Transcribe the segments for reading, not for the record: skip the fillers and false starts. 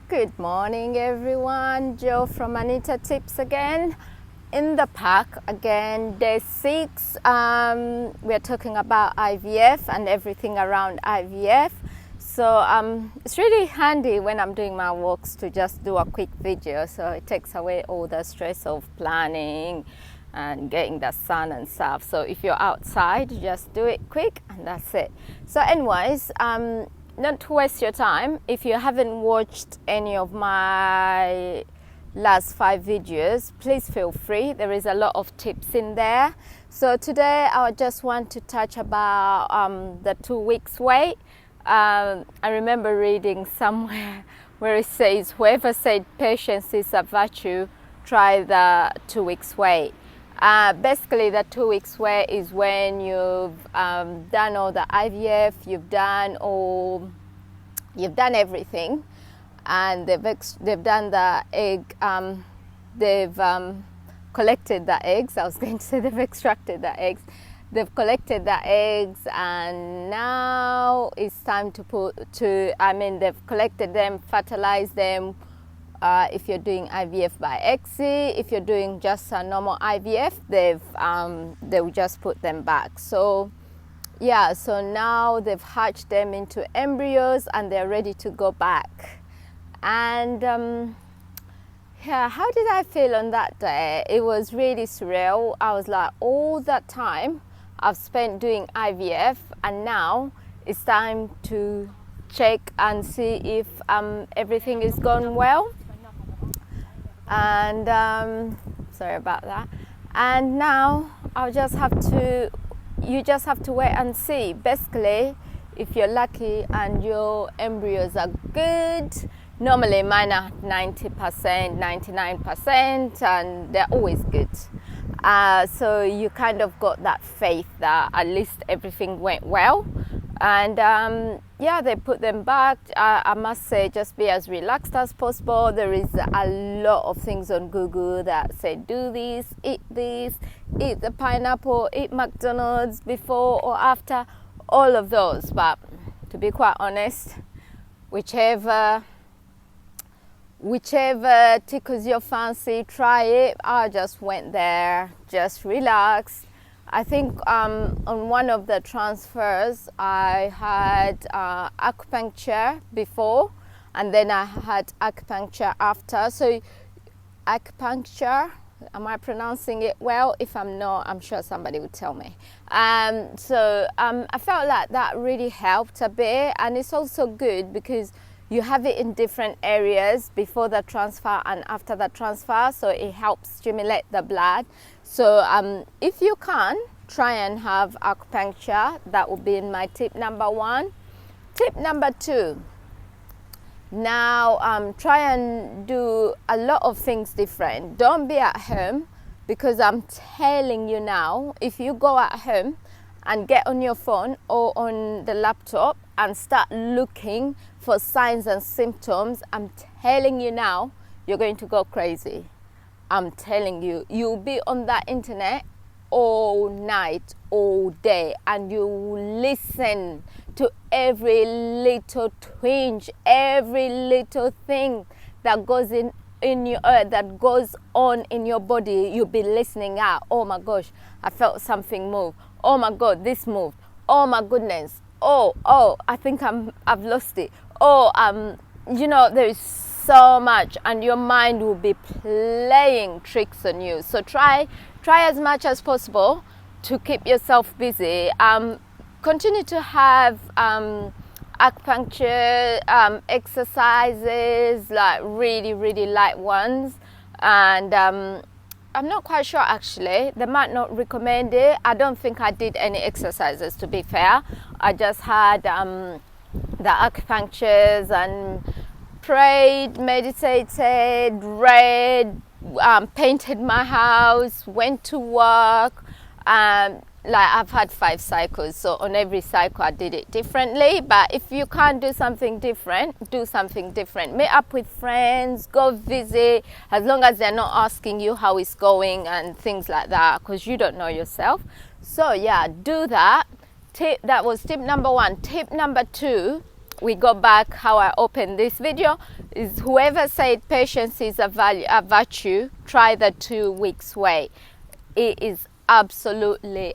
Good morning everyone, Joe from Anita Tips again. In the pack again, day 6, we're talking about IVF and everything around IVF. So it's really handy when I'm doing my walks to just do a quick video, so it takes away all the stress of planning and getting the sun and stuff. So if you're outside, just do it quick and that's it. So anyways, not to waste your time, if you haven't watched any of my last 5 videos, please feel free. There is a lot of tips in there. So today I just want to touch about the 2 weeks wait. I remember reading somewhere where it says, whoever said patience is a virtue, try the 2 weeks wait. Basically the 2 weeks wait is when you've done all the IVF, you've done everything, and they've done the egg, they've collected the eggs. I was going to say they've extracted the eggs. They've collected the eggs, and now it's time they've collected them, fertilized them. If you're doing IVF by XC, if you're doing just a normal IVF, they will just put them back. So yeah, so now they've hatched them into embryos and they're ready to go back. And yeah, how did I feel on that day? It was really surreal. I was like, all that time I've spent doing IVF, and now it's time to check and see if everything is going well. And sorry about that. And now you just have to wait and see. Basically, if you're lucky and your embryos are good, normally mine are 90%, 99%, and they're always good. So you kind of got that faith that at least everything went well. And yeah, they put them back. I must say, just be as relaxed as possible. There is a lot of things on Google that say do this, eat the pineapple, eat McDonald's before or after, all of those. But to be quite honest, whichever tickles your fancy, try it. I just went there, just relaxed. I think on one of the transfers I had acupuncture before, and then I had acupuncture after. So acupuncture, am I pronouncing it well? If I'm not, I'm sure somebody would tell me. So I felt like that really helped a bit, and it's also good because you have it in different areas before the transfer and after the transfer, so it helps stimulate the blood. So if you can, try and have acupuncture. That would be in my tip number 1. Tip number 2, now try and do a lot of things different. Don't be at home, because I'm telling you now, if you go at home and get on your phone or on the laptop and start looking for signs and symptoms, I'm telling you now, you're going to go crazy. I'm telling you, you'll be on that internet all night, all day, and you listen to every little twinge, every little thing that goes that goes on in your body. You'll be listening out. Oh my gosh, I felt something move. Oh my God, this moved. Oh my goodness. Oh, I think I've lost it. There is so much, and your mind will be playing tricks on you. So try as much as possible to keep yourself busy. Continue to have acupuncture exercises, like really, really light ones. And I'm not quite sure actually, they might not recommend it. I don't think I did any exercises, to be fair. I just had the acupunctures and prayed, meditated, read, painted my house, went to work. Like I've had 5 cycles, so on every cycle I did it differently. But if you can't do something different, do something different. Meet up with friends, go visit, as long as they're not asking you how it's going and things like that, because you don't know yourself. So yeah, do that. That was tip number 1. Tip number 2, we go back how I opened this video, is whoever said patience is a virtue, try the 2 weeks wait. It is absolutely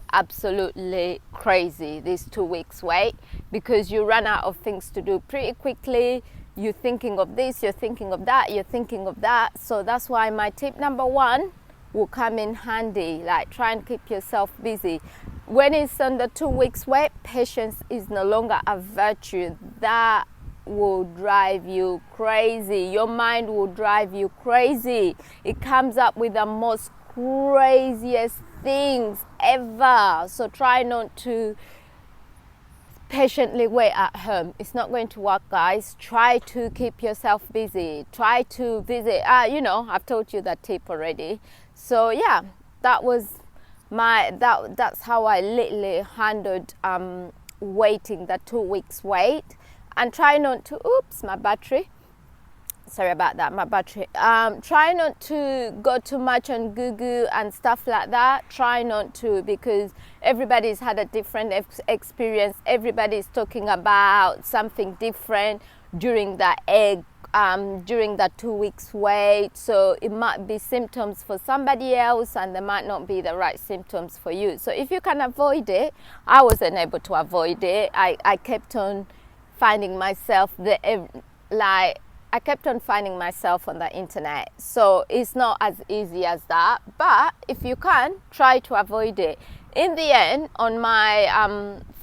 crazy, this 2 weeks wait, because you run out of things to do pretty quickly. You're thinking of this, you're thinking of that, you're thinking of that. So that's why my tip number 1 will come in handy. Like, try and keep yourself busy. When it's under 2 weeks wait, patience is no longer a virtue. That will drive you crazy. Your mind will drive you crazy. It comes up with the most craziest things ever. So try not to patiently wait at home. It's not going to work, guys. Try to keep yourself busy. Try to visit. I've told you that tip already. So yeah, that was that's how I literally handled waiting the 2 weeks wait. And try not to, my battery. Sorry about that, my battery. Try not to go too much on Google and stuff like that. Try not to, because everybody's had a different experience. Everybody's talking about something different during the during the 2 weeks wait. So it might be symptoms for somebody else and they might not be the right symptoms for you. So if you can avoid it, I wasn't able to avoid it. I kept on finding myself I kept on finding myself on the internet. So it's not as easy as that, but if you can, try to avoid it. In the end, on my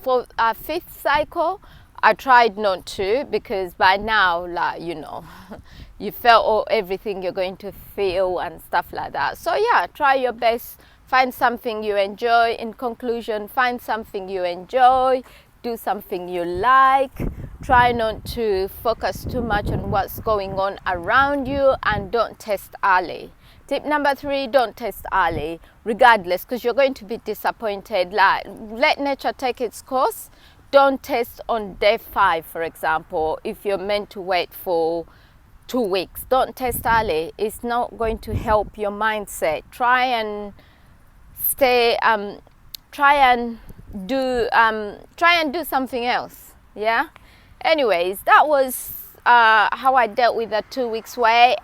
5th cycle, I tried not to, because by now, you felt everything you're going to feel and stuff like that. So yeah, try your best. Find something you enjoy. In conclusion, find something you enjoy. Do something you like. Try not to focus too much on what's going on around you, and don't test early. Tip number 3, don't test early, regardless, because you're going to be disappointed. Let nature take its course. Don't test on day 5, for example, if you're meant to wait for 2 weeks. Don't test early. It's not going to help your mindset. Try and do something else. Yeah. Anyways, that was how I dealt with the 2 weeks wait.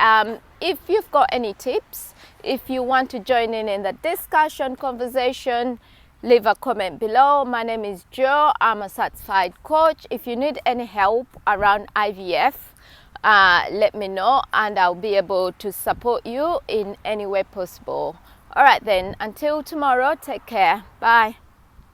If you've got any tips, if you want to join in the discussion, conversation, leave a comment below. My name is Jo. I'm a certified coach. If you need any help around IVF, let me know and I'll be able to support you in any way possible. All right then, until tomorrow, take care. Bye.